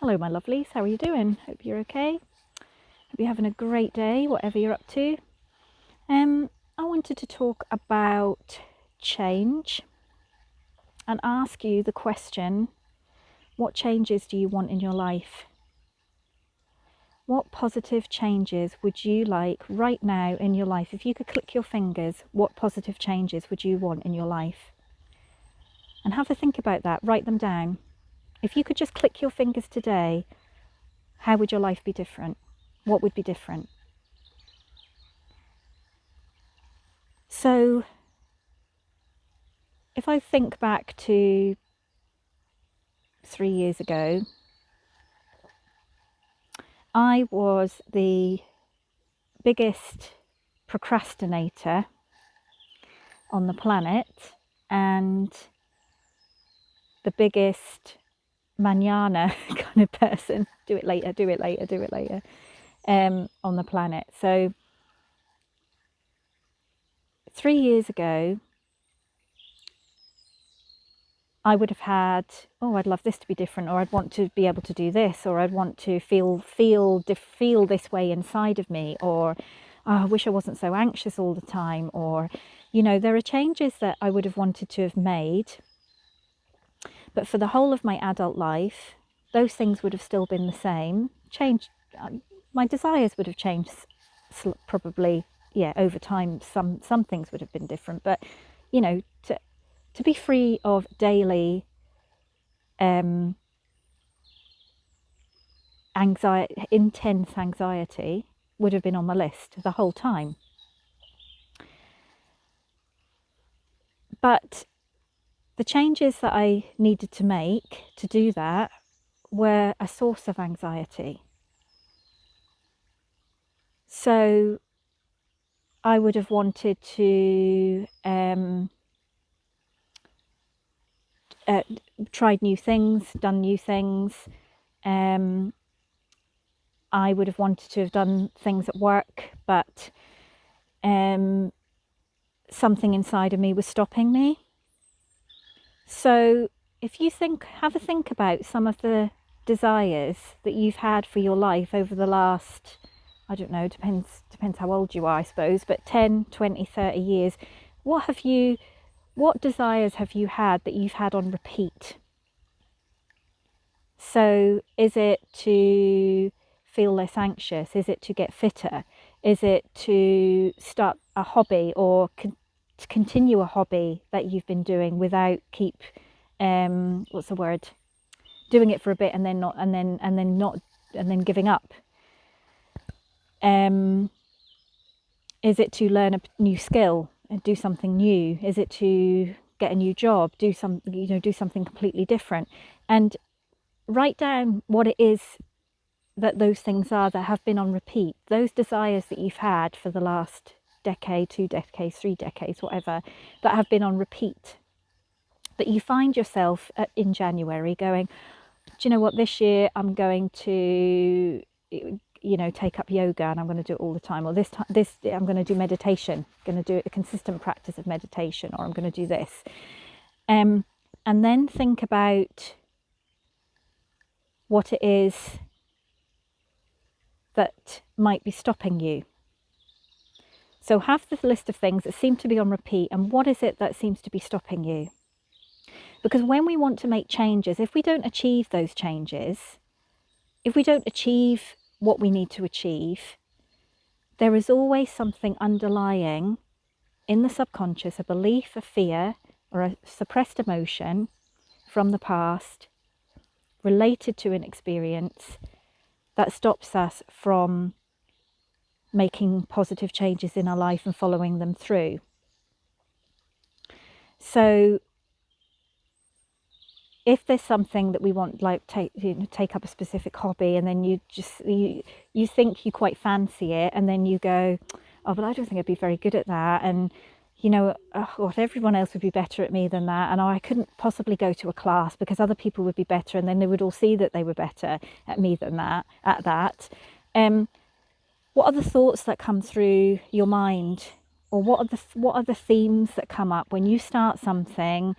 Hello my lovelies, how are you doing? Hope you're okay. Hope you're having a great day, whatever you're up to. I wanted to talk about change and ask you the question, what changes do you want in your life? What positive changes would you like right now in your life? If you could click your fingers, what positive changes would you want in your life? And have a think about that, write them down. If you could just click your fingers today, how would your life be different? What would be different? So if I think back to 3 years ago, I was the biggest procrastinator on the planet and the biggest mañana kind of person, do it later, on the planet. So 3 years ago, I would have had, I'd love this to be different, or I'd want to be able to do this, or I'd want to feel this way inside of me, or I wish I wasn't so anxious all the time, or, there are changes that I would have wanted to have made. But for the whole of my adult life, those things would have still been the same. My desires would have changed probably, over time. Some things would have been different, but, to be free of daily intense anxiety would have been on my list the whole time. But the changes that I needed to make to do that were a source of anxiety. So I would have wanted to tried new things, done new things. I would have wanted to have done things at work, but something inside of me was stopping me. So if you have a think about some of the desires that you've had for your life over the last, I don't know, depends how old you are, I suppose, but 10, 20, 30 years, what desires have you had that you've had on repeat? So is it to feel less anxious? Is it to get fitter? Is it to start a hobby or to continue a hobby that you've been doing without doing it for a bit and then giving up? Is it to learn a new skill and do something new? Is it to get a new job, do something completely different? And write down what it is that those things are that have been on repeat, those desires that you've had for the last decade, 2 decades, 3 decades, whatever, that have been on repeat, that you find yourself in January going, do you know what, this year I'm going to take up yoga and I'm going to do it all the time, or this I'm going to do meditation, I'm going to do a consistent practice of meditation, or I'm going to do this, and then think about what it is that might be stopping you. So have this list of things that seem to be on repeat, and what is it that seems to be stopping you? Because when we want to make changes, if we don't achieve those changes, if we don't achieve what we need to achieve, there is always something underlying in the subconscious, a belief, a fear, or a suppressed emotion from the past related to an experience that stops us from making positive changes in our life and following them through. So if there's something that we want, like take up a specific hobby, and then you think you quite fancy it, and then you go, oh, but I don't think I'd be very good at that, and everyone else would be better at me than that, and I couldn't possibly go to a class because other people would be better, and then they would all see that they were better at me than that, at that. What are the thoughts that come through your mind, or what are the themes that come up when you start something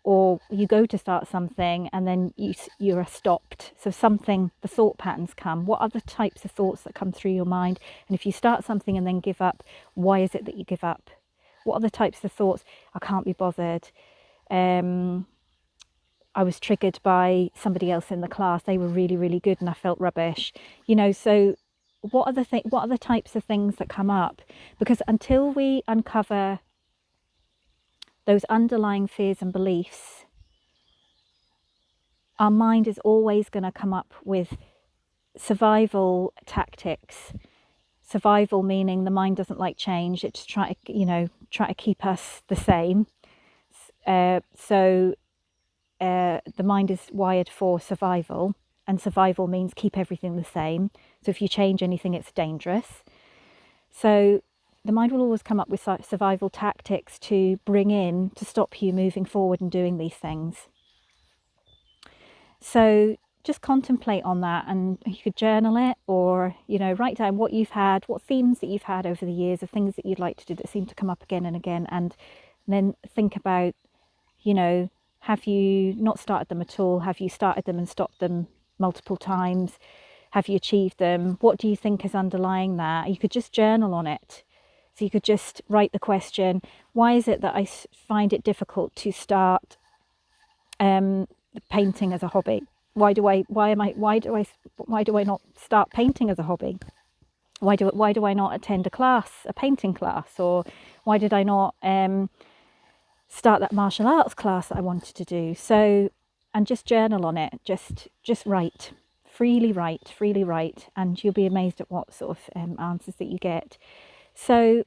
or you go to start something and then you're stopped. So the thought patterns come. What are the types of thoughts that come through your mind? And if you start something and then give up, why is it that you give up? What are the types of thoughts? I can't be bothered. I was triggered by somebody else in the class. They were really, really good and I felt rubbish. So what are the types of things that come up? Because until we uncover those underlying fears and beliefs, our mind is always going to come up with survival tactics. Survival meaning the mind doesn't like change. It's try to keep us the same. So the mind is wired for survival, and survival means keep everything the same. So if you change anything, it's dangerous. So the mind will always come up with survival tactics to stop you moving forward and doing these things. So just contemplate on that, and you could journal it, or write down what themes that you've had over the years of things that you'd like to do that seem to come up again and again, and then think about, have you not started them at all? Have you started them and stopped them multiple times? Have you achieved them? What do you think is underlying that? You could just journal on it. So you could just write the question, why is it that I find it difficult to start painting as a hobby? Why do I not start painting as a hobby? Why do I not attend a painting class? Or why did I not start that martial arts class that I wanted to do? So, and just journal on it. Just write, freely write, and you'll be amazed at what sort of answers that you get. So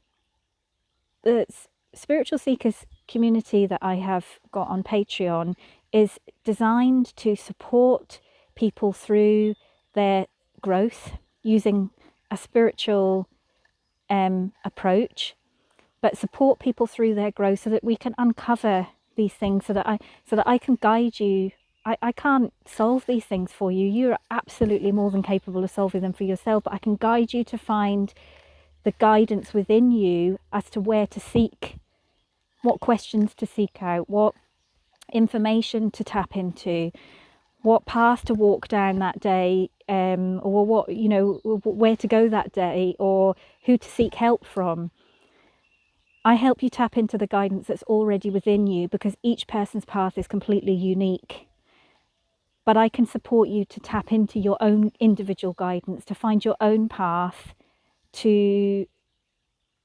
the Spiritual Seekers community that I have got on Patreon is designed to support people through their growth using a spiritual approach, but support people through their growth so that we can uncover these things, so that I can guide you. I can't solve these things for you. You're absolutely more than capable of solving them for yourself, but I can guide you to find the guidance within you as to where to seek, what questions to seek out, what information to tap into, what path to walk down that day, or what, where to go that day, or who to seek help from. I help you tap into the guidance that's already within you, because each person's path is completely unique. But I can support you to tap into your own individual guidance, to find your own path, to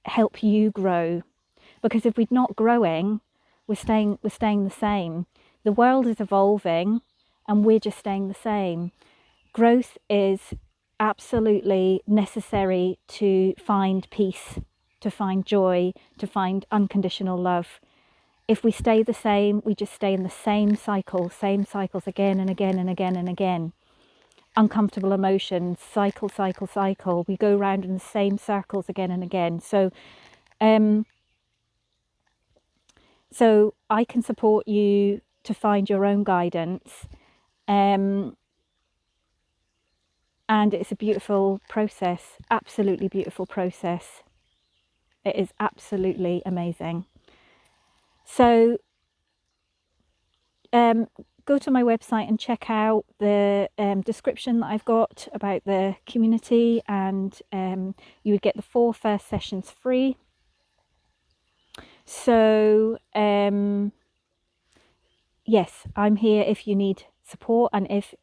help you grow. Because if we're not growing, we're staying the same. The world is evolving and we're just staying the same. Growth is absolutely necessary to find peace, to find joy, to find unconditional love. If we stay the same, we just stay in the same cycles again and again and again and again. Uncomfortable emotions, cycle. We go round in the same circles again and again. So I can support you to find your own guidance. And it's a beautiful process, absolutely beautiful process. It is absolutely amazing. So go to my website and check out the description that I've got about the community, and you would get the 4 first sessions free. So yes, I'm here if you need support, and if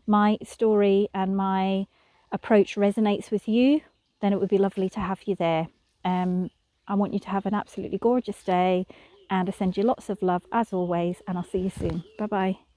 my story and my approach resonates with you, then it would be lovely to have you there. I want you to have an absolutely gorgeous day, and I send you lots of love as always, and I'll see you soon. Bye bye.